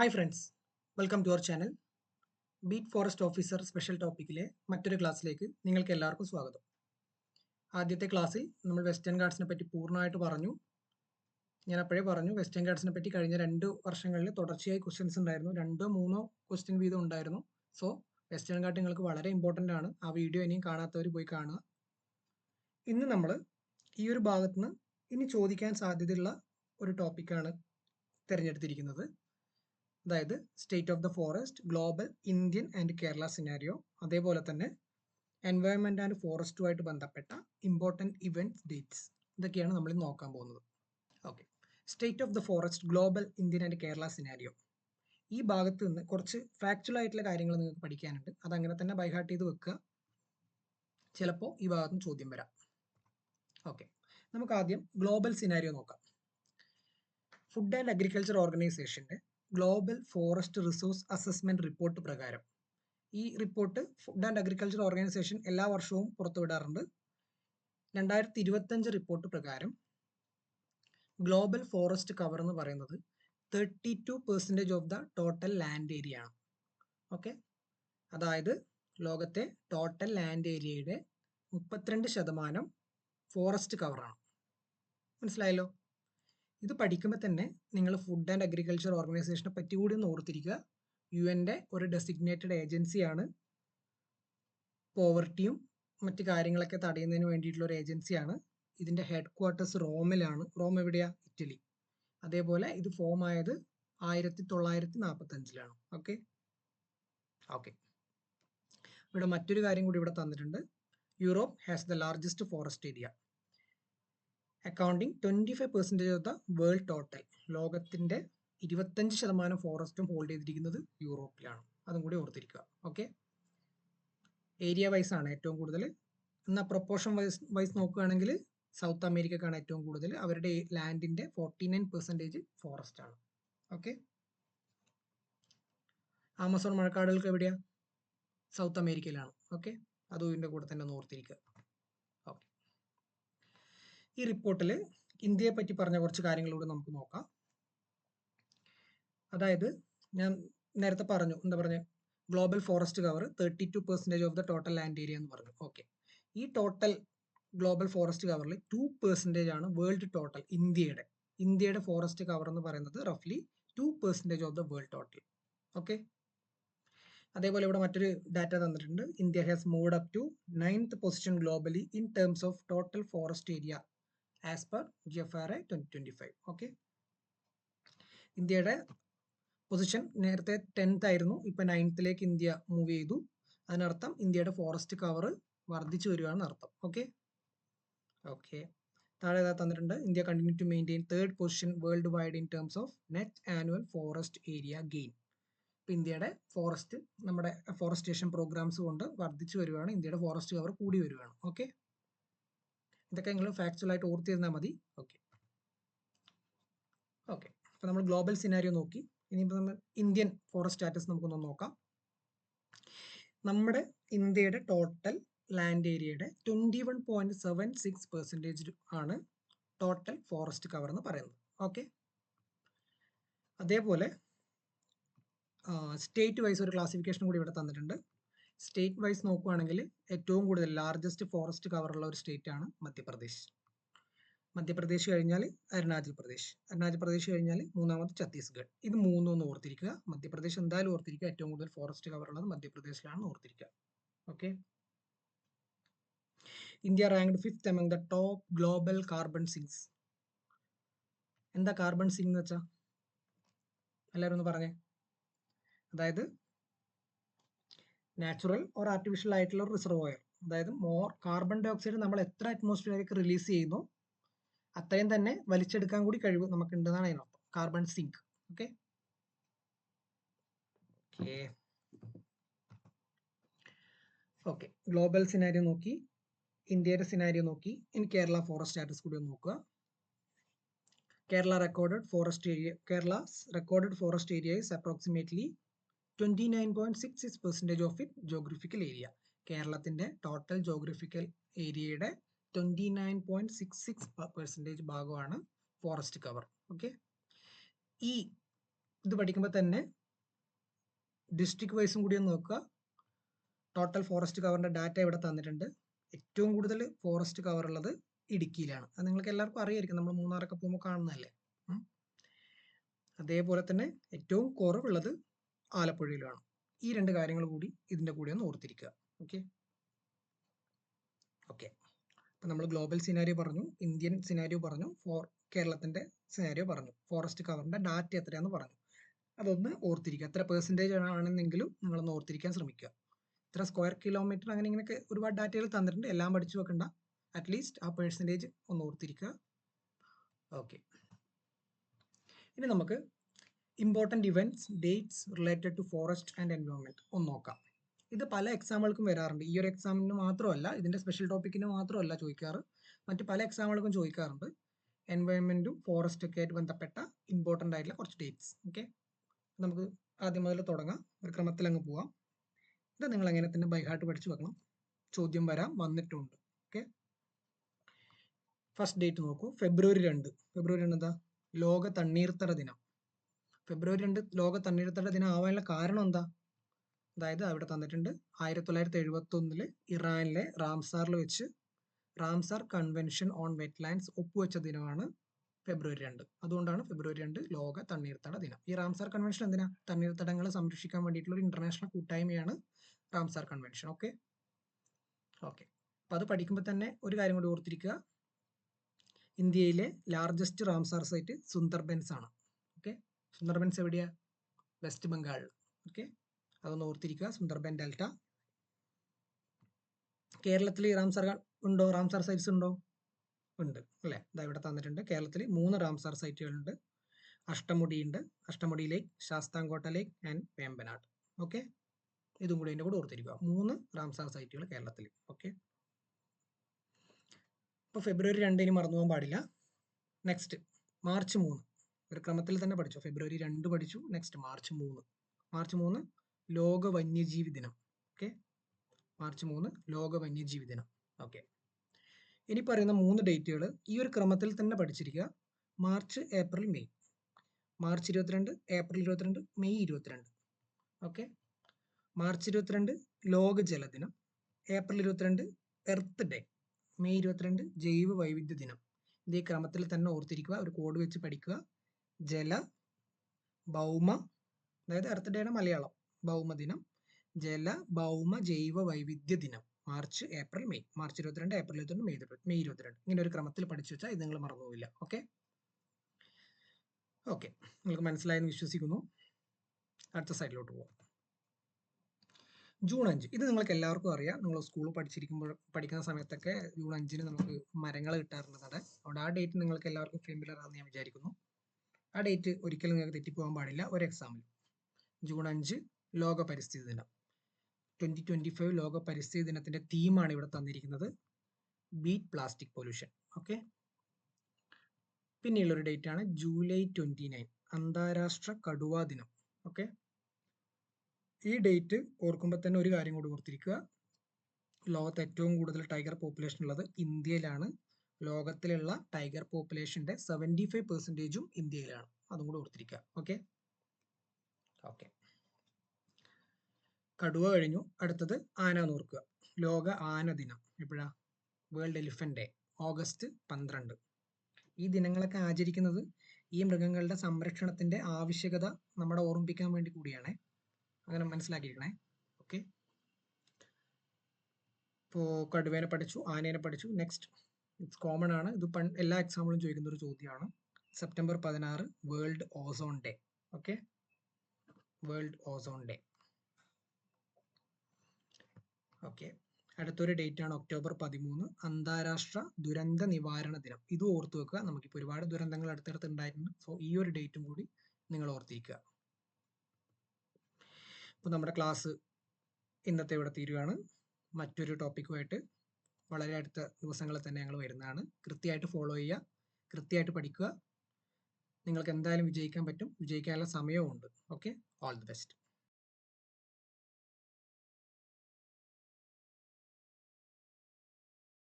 Hi friends, welcome to our channel. Beat forest officer special ടോപ്പിക്കിലെ മറ്റൊരു ക്ലാസ്സിലേക്ക് നിങ്ങൾക്ക് എല്ലാവർക്കും സ്വാഗതം. ആദ്യത്തെ ക്ലാസ്സിൽ നമ്മൾ വെസ്റ്റേൺ ഗാർഡ്സിനെ പറ്റി പൂർണ്ണമായിട്ട് പറഞ്ഞു. ഞാൻ അപ്പോഴേ പറഞ്ഞു വെസ്റ്റേൺ ഗാർഡ്സിനെ പറ്റി കഴിഞ്ഞ 2 വർഷങ്ങളിൽ തുടർച്ചയായി ക്വസ്റ്റ്യൻസ് ഉണ്ടായിരുന്നു. 2-3 ക്വസ്റ്റ്യൻ വീതം ഉണ്ടായിരുന്നു. സോ വെസ്റ്റേൺ ഗാർഡ് നിങ്ങൾക്ക് വളരെ ഇമ്പോർട്ടൻ്റ് ആണ്. ആ വീഡിയോ ഇനിയും കാണാത്തവർ പോയി കാണുക. ഇന്ന് നമ്മൾ ഈ ഒരു ഭാഗത്ത് നിന്ന് ഇനി ചോദിക്കാൻ സാധ്യതയുള്ള ഒരു ടോപ്പിക്കാണ് തിരഞ്ഞെടുത്തിരിക്കുന്നത്. അതായത് state of the forest, global, Indian and Kerala scenario, അതേപോലെ തന്നെ എൻവയോൺമെന്റ് ആൻഡ് ഫോറസ്റ്റുമായിട്ട് ബന്ധപ്പെട്ട ഇമ്പോർട്ടൻറ്റ് ഇവൻറ്റ്സ്, ഡേറ്റ്സ്, ഇതൊക്കെയാണ് നമ്മൾ നോക്കാൻ പോകുന്നത്. Okay, state of the forest, global, Indian and Kerala scenario. ഈ ഭാഗത്ത് നിന്ന് കുറച്ച് ഫാക്ച്വൽ ആയിട്ടുള്ള കാര്യങ്ങൾ നിങ്ങൾക്ക് പഠിക്കാനുണ്ട്. അതങ്ങനെ തന്നെ ബൈഹാർട്ട് ചെയ്ത് വെക്കുക. ചിലപ്പോൾ ഈ ഭാഗത്ത് നിന്ന് ചോദ്യം വരാം. ഓക്കെ, നമുക്ക് ആദ്യം ഗ്ലോബൽ സിനാരിയോ നോക്കാം. ഫുഡ് ആൻഡ് അഗ്രികൾച്ചർ ഓർഗനൈസേഷൻ്റെ global forest resource assessment report പ്രകാരം, ഈ report food and agriculture organisation എല്ലാ വർഷവും പുറത്തുവിടാറുണ്ട്. 2025 റിപ്പോർട്ട് പ്രകാരം ഗ്ലോബൽ ഫോറസ്റ്റ് കവർ എന്ന് പറയുന്നത് 32% of the total land area ആണ്. ഓക്കെ, അതായത് ലോകത്തെ ടോട്ടൽ ലാൻഡ് ഏരിയയുടെ 32% ഫോറസ്റ്റ് കവറാണ്. മനസ്സിലായല്ലോ? ഇത് പഠിക്കുമ്പോൾ തന്നെ നിങ്ങൾ ഫുഡ് ആൻഡ് അഗ്രികൾച്ചർ ഓർഗനൈസേഷനെ പറ്റി കൂടി ഒന്ന് ഓർത്തിരിക്കുക. UN-ന്റെ ഒരു ഡെസിഗ്നേറ്റഡ് ഏജൻസിയാണ്. പോവർട്ടിയും മറ്റു കാര്യങ്ങളൊക്കെ തടയുന്നതിന് വേണ്ടിയിട്ടുള്ള ഒരു ഏജൻസിയാണ്. ഇതിൻ്റെ ഹെഡ് ക്വാർട്ടേഴ്സ് റോമിലാണ്. റോം എവിടെയാ? ഇറ്റലി. അതേപോലെ ഇത് ഫോം ആയത് 1945-ലാണ്. ഓക്കെ ഓക്കെ ഇവിടെ മറ്റൊരു കാര്യം കൂടി ഇവിടെ തന്നിട്ടുണ്ട്. Europe has the largest forest area, accounting 25% of the world total. ലോകത്തിൻ്റെ 25% ഫോറസ്റ്റും ഹോൾഡ് ചെയ്തിരിക്കുന്നത് യൂറോപ്പിലാണ്. അതും കൂടി ഓർത്തിരിക്കുക. ഓക്കെ, ഏരിയ വൈസ് ആണ് ഏറ്റവും കൂടുതൽ. എന്നാൽ പ്രൊപ്പോർഷൻ വൈസ് നോക്കുകയാണെങ്കിൽ സൗത്ത് അമേരിക്കക്കാണ് ഏറ്റവും കൂടുതൽ. അവരുടെ ലാൻഡിൻ്റെ 49% ഫോറസ്റ്റ് ആണ്. ഓക്കെ, ആമസോൺ മഴക്കാടുകൾക്ക് എവിടെയാ? സൗത്ത് അമേരിക്കയിലാണ്. ഓക്കെ, അതും ഇതിൻ്റെ കൂടെ തന്നെ ഒന്ന് ഓർത്തിരിക്കുക. ഓക്കെ, ഈ റിപ്പോർട്ടിൽ ഇന്ത്യയെ പറ്റി പറഞ്ഞ കുറച്ച് കാര്യങ്ങളൂടെ നമുക്ക് നോക്കാം. അതായത് ഞാൻ നേരത്തെ പറഞ്ഞു, എന്താ പറഞ്ഞ global forest cover 32% of the total land area എന്ന് പറഞ്ഞു. ഓക്കെ, ഈ ടോട്ടൽ ഗ്ലോബൽ ഫോറസ്റ്റ് കവറിൽ 2% ആണ് വേൾഡ് ടോട്ടൽ. ഇന്ത്യയുടെ ഫോറസ്റ്റ് കവർ എന്ന് പറയുന്നത് റഫ്ലി 2% of the world total. Okay, അതേപോലെ ഇവിടെ മറ്റൊരു ഡാറ്റ തന്നിട്ടുണ്ട്. India has moved up to 9th position globally in terms of total forest area as per GFRA 2025. Okay, ഇന്ത്യയുടെ പൊസിഷൻ നേരത്തെ 10th ആയിരുന്നു, ഇപ്പൊ 9th ഇന്ത്യ മൂവ് ചെയ്തു. അതിനർത്ഥം ഇന്ത്യയുടെ ഫോറസ്റ്റ് കവർ വർദ്ധിച്ചു വരികയാണെന്ന് അർത്ഥം. ഓക്കെ ഓക്കെ താഴെ തന്നിട്ടുണ്ട്. India continue to maintain 3rd position world wide in terms of net annual forest area gain. ഇപ്പം ഇന്ത്യയുടെ ഫോറസ്റ്റ്, നമ്മുടെ ഫോറസ്റ്റേഷൻ പ്രോഗ്രാംസ് കൊണ്ട് വർദ്ധിച്ചു വരികയാണ്. ഇന്ത്യയുടെ ഫോറസ്റ്റ് കവർ കൂടി വരികയാണ്. ഓക്കെ, ഇതൊക്കെ നിങ്ങൾ ഫാക്ച്വൽ ആയിട്ട് ഓർത്തിരുന്നാൽ മതി. ഓക്കെ ഓക്കെ അപ്പോൾ നമ്മൾ ഗ്ലോബൽ സിനാരിയോ നോക്കി. ഇനിയിപ്പോൾ നമ്മൾ ഇന്ത്യൻ ഫോറസ്റ്റ് സ്റ്റാറ്റസ് നമുക്കൊന്ന് നോക്കാം. നമ്മുടെ ഇന്ത്യയുടെ ടോട്ടൽ ലാൻഡ് ഏരിയയുടെ 21.76% ആണ് ടോട്ടൽ ഫോറസ്റ്റ് കവർ എന്ന് പറയുന്നത്. ഓക്കെ, അതേപോലെ സ്റ്റേറ്റ് വൈസ് ഒരു ക്ലാസിഫിക്കേഷൻ കൂടി ഇവിടെ തന്നിട്ടുണ്ട്. സ്റ്റേറ്റ് വൈസ് നോക്കുകയാണെങ്കിൽ ഏറ്റവും കൂടുതൽ ലാർജസ്റ്റ് ഫോറസ്റ്റ് കവർ ഉള്ള ഒരു സ്റ്റേറ്റ് ആണ് മധ്യപ്രദേശ്. മധ്യപ്രദേശ് കഴിഞ്ഞാൽ അരുണാചൽ പ്രദേശ് കഴിഞ്ഞാൽ മൂന്നാമത് ഛത്തീസ്ഗഡ്. ഇത് മൂന്നൊന്ന് ഓർത്തിരിക്കുക. മധ്യപ്രദേശ് എന്തായാലും ഓർത്തിരിക്കുക. ഏറ്റവും കൂടുതൽ ഫോറസ്റ്റ് കവർ ഉള്ളത് മധ്യപ്രദേശിലാണ് ഓർത്തിരിക്കുക. Okay, India ranked 5th among the top global carbon sinks. എന്താ കാർബൺ സിങ്ക് എന്ന് വെച്ചാൽ എല്ലാവരും ഒന്ന് പറഞ്ഞേ. അതായത് നാച്ചുറൽ ഓർ ആർട്ടിഫിഷ്യൽ ആയിട്ടുള്ള ഒരു റിസർവോയർ. അതായത് കാർബൺ ഡൈ ഓക്സൈഡ് നമ്മൾ എത്ര അറ്റ്മോസ്ഫിയറിലേക്ക് റിലീസ് ചെയ്യുന്നു അത്രയും തന്നെ വലിച്ചെടുക്കാൻ കൂടി കഴിവ് നമുക്ക് ഉണ്ടെന്നാണ് അതിനർത്ഥം. Carbon sink. Okay okay okay global scenario നോക്കി, ഇന്ത്യയുടെ സിനാരിയോ നോക്കി. ഇനി കേരള ഫോറസ്റ്റ് സ്റ്റാറ്റസ് കൂടി ഒന്ന് നോക്കുക. Kerala's recorded forest area is approximately 29.66% of its geographical area. കേരളത്തിന്റെ ടോട്ടൽ ജോഗ്രഫിക്കൽ ഏരിയയുടെ 29.66% ഭാഗമാണ് ഫോറസ്റ്റ് കവർ. ഓക്കെ, ഈ ഇത് പഠിക്കുമ്പോൾ തന്നെ ഡിസ്ട്രിക്ട് വൈസും കൂടി ഒന്ന് നോക്കുക. ടോട്ടൽ ഫോറസ്റ്റ് കവറിൻ്റെ ഡാറ്റ ഇവിടെ തന്നിട്ടുണ്ട്. ഏറ്റവും കൂടുതൽ ഫോറസ്റ്റ് കവർ ഉള്ളത് ഇടുക്കിയിലാണ്. അത് നിങ്ങൾക്ക് എല്ലാവർക്കും അറിയായിരിക്കും, നമ്മൾ മൂന്നാറൊക്കെ പോകുമ്പോൾ കാണുന്നതല്ലേ. അതേപോലെ തന്നെ ഏറ്റവും കുറവുള്ളത് ആലപ്പുഴയിലാണ്. ഈ രണ്ട് കാര്യങ്ങൾ കൂടി ഇതിൻ്റെ കൂടെ ഒന്ന് ഓർത്തിരിക്കുക. ഓക്കെ. അപ്പം നമ്മൾ ഗ്ലോബൽ സിനാരിയോ പറഞ്ഞു, ഇന്ത്യൻ സിനാരിയോ പറഞ്ഞു, കേരളത്തിൻ്റെ സിനാരിയോ പറഞ്ഞു, ഫോറസ്റ്റ് കവറിൻ്റെ ഡാറ്റ എത്രയാണെന്ന് പറഞ്ഞു. അതൊന്ന് ഓർത്തിരിക്കുക. എത്ര പെർസെൻറ്റേജ് ആണെന്നെങ്കിലും നിങ്ങളൊന്ന് ഓർത്തിരിക്കാൻ ശ്രമിക്കുക. ഇത്ര സ്ക്വയർ കിലോമീറ്റർ അങ്ങനെ ഇങ്ങനെയൊക്കെ ഒരുപാട് ഡാറ്റകൾ തന്നിട്ടുണ്ട്. എല്ലാം പഠിച്ചു വെക്കണ്ട, അറ്റ്ലീസ്റ്റ് ആ പെർസെൻറ്റേജ് ഒന്ന് ഓർത്തിരിക്കുക. ഓക്കെ. ഇനി നമുക്ക് important events, dates related to forest and environment ഒന്ന് നോക്കാം. ഇത് പല എക്സാമുകൾക്കും വരാറുണ്ട്. ഈ ഒരു എക്സാമിന് മാത്രമല്ല, ഇതിൻ്റെ സ്പെഷ്യൽ ടോപ്പിക്കിന് മാത്രമല്ല ചോദിക്കാറ്, മറ്റ് പല എക്സാമുകൾക്കും ചോദിക്കാറുണ്ട്. എൻവയോൺമെൻറ്റും ഫോറസ്റ്റ് ഒക്കെ ആയിട്ട് ബന്ധപ്പെട്ട ഇമ്പോർട്ടൻ്റ് ആയിട്ടുള്ള കുറച്ച് ഡേറ്റ്സ്. ഓക്കെ, നമുക്ക് ആദ്യം മുതൽ തുടങ്ങാം, ഒരു ക്രമത്തിൽ അങ്ങ് പോവാം. ഇത് നിങ്ങൾ എങ്ങനെ തന്നെ ബൈ ഹാർട്ട് പഠിച്ചു വെക്കണം, ചോദ്യം വന്നിട്ടുണ്ട്. ഓക്കെ, ഫസ്റ്റ് ഡേറ്റ് നോക്കൂ. ഫെബ്രുവരി 2. ഫെബ്രുവരി 2 എന്താ? ലോക തണ്ണീർത്തട ദിനം. ഫെബ്രുവരി 2 ലോക തണ്ണീർത്തട ദിനം ആവാനുള്ള കാരണം എന്താ? അതായത് അവിടെ തന്നിട്ടുണ്ട് 1971 ഇറാനിലെ റാംസാറിൽ വെച്ച് റാംസാർ കൺവെൻഷൻ ഓൺ വെറ്റ്ലാൻഡ്സ് ഒപ്പുവെച്ച ദിനമാണ് ഫെബ്രുവരി 2. അതുകൊണ്ടാണ് ഫെബ്രുവരി 2 ലോക തണ്ണീർത്തട ദിനം. ഈ റാംസാർ കൺവെൻഷൻ എന്തിനാ? തണ്ണീർത്തടങ്ങളെ സംരക്ഷിക്കാൻ വേണ്ടിയിട്ടുള്ള ഒരു ഇന്റർനാഷണൽ കൂട്ടായ്മയാണ് റാംസാർ കൺവെൻഷൻ. ഓക്കെ. അപ്പം അത് പഠിക്കുമ്പോൾ തന്നെ ഒരു കാര്യം കൂടി ഓർത്തിരിക്കുക, ഇന്ത്യയിലെ ലാർജസ്റ്റ് റാംസാർ സൈറ്റ് സുന്ദർബൻസ് ആണ്. ഓക്കെ, സുന്ദർബൻസ് എവിടെയാ? വെസ്റ്റ് ബംഗാൾ. ഓക്കെ, അതൊന്ന് ഓർത്തിരിക്കുക, സുന്ദർബൻ ഡെൽറ്റ. കേരളത്തിൽ റാംസാർ ഉണ്ടോ? റാംസാർ സൈറ്റ്സ് ഉണ്ടോ? ഉണ്ട് അല്ലേ? ഇതാ ഇവിടെ തന്നിട്ടുണ്ട്. കേരളത്തിൽ 3 റാംസാർ സൈറ്റുകളുണ്ട്. അഷ്ടമുടി ഉണ്ട്, അഷ്ടമുടി ലേക്ക്, ശാസ്താംകോട്ട ലേക്ക് ആൻഡ് വേമ്പനാട്. ഓക്കെ, ഇതും കൂടി അതിൻ്റെ കൂടെ ഓർത്തിരിക്കുക. 3 റാംസാർ സൈറ്റുകൾ കേരളത്തിൽ. ഓക്കെ, ഇപ്പോൾ ഫെബ്രുവരി 2 മറന്നു പോകാൻ പാടില്ല. നെക്സ്റ്റ് മാർച്ച് 3, ഒരു ക്രമത്തിൽ തന്നെ പഠിച്ചു. ഫെബ്രുവരി 2 പഠിച്ചു. Next March 3. മാർച്ച് 3 ലോക വന്യജീവി ദിനം. ഓക്കെ, മാർച്ച് 3 ലോക വന്യജീവി ദിനം. ഓക്കെ, ഇനി പറയുന്ന 3 ഡേറ്റുകൾ ഈ ഒരു ക്രമത്തിൽ തന്നെ പഠിച്ചിരിക്കുക. March, April, May. March 22, April 22, May 22. Okay, March 22 ലോക ജലദിനം, ഏപ്രിൽ 22 എർത്ത് ഡേ, മെയ് 22 ജൈവ വൈവിധ്യ ദിനം. ഇതേ ക്രമത്തിൽ തന്നെ ഓർത്തിരിക്കുക, ഒരു കോഡ് വെച്ച് പഠിക്കുക. ജല, ഭൗമ, അതായത് എർത്ത് ഡേയുടെ മലയാളം ഭൗമദിനം, ജല, ഭൗമ, ജൈവ വൈവിധ്യ ദിനം. March, April, May. March 22, April 22, May 22. ഇങ്ങനെ ഒരു ക്രമത്തിൽ പഠിച്ചു വെച്ചാൽ ഇത് നിങ്ങൾ മറന്നുപോവില്ല. ഓക്കെ, നിങ്ങൾക്ക് മനസ്സിലായെന്ന് വിശ്വസിക്കുന്നു. അടുത്ത സൈഡിലോട്ട് പോകാം. ജൂൺ 5, ഇത് നിങ്ങൾക്ക് എല്ലാവർക്കും അറിയാം. നിങ്ങൾ സ്കൂളിൽ പഠിക്കുന്ന സമയത്തൊക്കെ ജൂൺ 5 നമുക്ക് മരങ്ങൾ കിട്ടാറുണ്ട് അവിടെ. അതുകൊണ്ട് ആ ഡേറ്റ് നിങ്ങൾക്ക് എല്ലാവർക്കും ഫെമിലിയർ ആണെന്ന് ഞാൻ വിചാരിക്കുന്നു. ആ ഡേറ്റ് ഒരിക്കലും നിങ്ങൾക്ക് തെറ്റിപ്പോകാൻ പാടില്ല ഒരു എക്സാമിൽ. ജൂൺ 5 ലോക പരിസ്ഥിതി ദിനം. 2025 ലോക പരിസ്ഥിതി ദിനത്തിന്റെ തീമാണ് ഇവിടെ തന്നിരിക്കുന്നത്, ബീറ്റ് പ്ലാസ്റ്റിക് പൊല്യൂഷൻ. ഓക്കെ, പിന്നെയുള്ളൊരു ഡേറ്റ് ആണ് ജൂലൈ 29, അന്താരാഷ്ട്ര കടുവാ ദിനം. ഓക്കെ, ഈ ഡേറ്റ് ഓർക്കുമ്പോൾ തന്നെ ഒരു കാര്യം കൂടി ഓർത്തിരിക്കുക, ലോകത്ത് ഏറ്റവും കൂടുതൽ ടൈഗർ പോപ്പുലേഷൻ ഉള്ളത് ഇന്ത്യയിലാണ്. ലോകത്തിലുള്ള ടൈഗർ പോപ്പുലേഷന്റെ 75% ഇന്ത്യയിലാണ്. അതും കൂടി ഓർത്തിരിക്കുക. ഓക്കെ, കടുവ കഴിഞ്ഞു. അടുത്തത് ആന എന്ന് ഓർക്കുക. ലോക ആന ദിനം എപ്പോഴാ? World elephant day, August 12. ഈ ദിനങ്ങളൊക്കെ ആചരിക്കുന്നത് ഈ മൃഗങ്ങളുടെ സംരക്ഷണത്തിന്റെ ആവശ്യകത നമ്മളെ ഓർമ്മിപ്പിക്കാൻ വേണ്ടി കൂടിയാണ്. അങ്ങനെ മനസ്സിലാക്കിയിരിക്കണേ. ഓക്കെ, ഇപ്പോൾ കടുവേനെ പഠിച്ചു, ആനേനെ പഠിച്ചു. നെക്സ്റ്റ് ഇറ്റ്സ് കോമൺ ആണ്, ഇത് എല്ലാ എക്സാമ്പിളും ചോദിക്കുന്ന ഒരു ചോദ്യമാണ്. September 16 world ozone day. Okay, world ozone day. Okay, അടുത്തൊരു ഡേറ്റ് ആണ് ഒക്ടോബർ 13 അന്താരാഷ്ട്ര ദുരന്ത നിവാരണ ദിനം. ഇത് ഓർത്തു വെക്കുക, നമുക്കിപ്പോൾ ഒരുപാട് ദുരന്തങ്ങൾ അടുത്തടുത്ത് ഉണ്ടായിട്ടുണ്ട്. സോ ഈ ഒരു ഡേറ്റും കൂടി നിങ്ങൾ ഓർത്തിരിക്കുക. അപ്പോൾ നമ്മുടെ ക്ലാസ് ഇന്നത്തെ ഇവിടെ തീരുകയാണ്. മറ്റൊരു ടോപ്പിക്കുമായിട്ട് വളരെ അടുത്ത ദിവസങ്ങളിൽ തന്നെ ഞങ്ങൾ വരുന്നതാണ്. കൃത്യമായിട്ട് ഫോളോ ചെയ്യുക, കൃത്യമായിട്ട് പഠിക്കുക. നിങ്ങൾക്ക് എന്തായാലും വിജയിക്കാൻ പറ്റും, വിജയിക്കാനുള്ള സമയവും ഉണ്ട്. Okay, all the best.